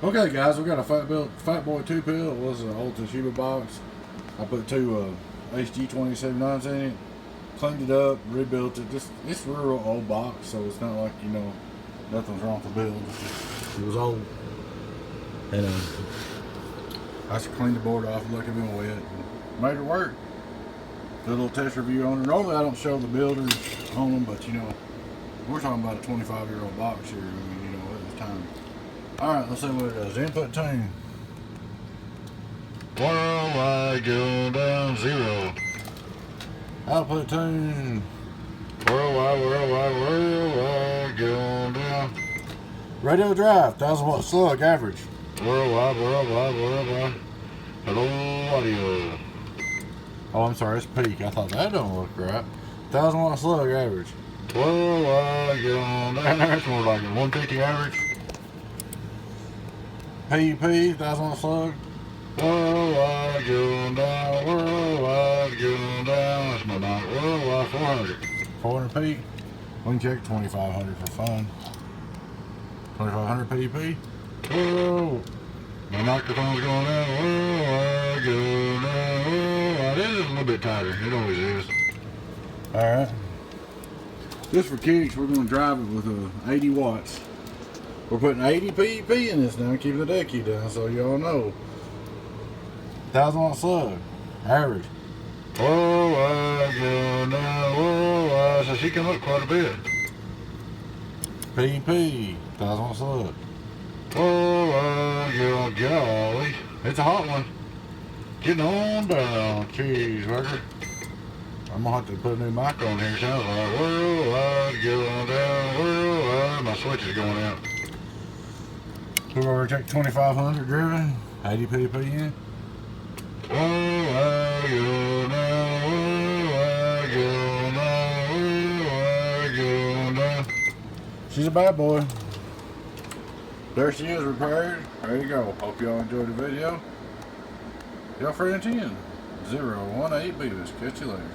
Okay, guys, we got a Fat Boy 2 pill. It was an old Toshiba box. I put two HG-2879s in it, cleaned it up, rebuilt it. It's a real old box, so it's not like, you know, nothing's wrong with the build. It was old. And I just cleaned the board off and let it been wet and made it work. Did a little test review on it. Normally I don't show the builders on them, but you know, we're talking about a 25-year-old box here. I mean, you know, it was time. Alright, let's see what it does. Input tune. Worldwide go down 0. Output tune. Worldwide go down. Radio drive, 1000 watt slug average. Worldwide. Hello audio. Oh, I'm sorry, it's peak. I thought that don't look right. 1000 watt slug average. Worldwide go down. That's more like a 150 average. PUP, 1000 watt slug. Worldwide going down, worldwide going down. That's my night. Worldwide 400. 400 peak. We can check 2500 for fun. 2500 PUP. Whoa. My microphone's going down. Worldwide going down. Worldwide. It is a little bit tighter. It always is. Alright. Just for kicks, we're going to drive it with 80 watts. We're putting 80 PUP in this now, keeping the deck heat down, so y'all know. 1000 watt slug, average. Worldwide going down, worldwide. So she come up quite a bit. PUP, 1000 watt slug. Worldwide going, golly. It's a hot one. Getting on down, cheeseburger. I'm gonna have to put a new mic on here, sounds like. Worldwide going down, worldwide. My switch is going out. We're going to check 2500 driven, 80 PUP in. Worldwide go down, worldwide go down, worldwide go down. She's a bad boy. There she is, repaired. There you go. Hope y'all enjoyed the video. Y'all free in 10. 018 Beavis. Catch you later.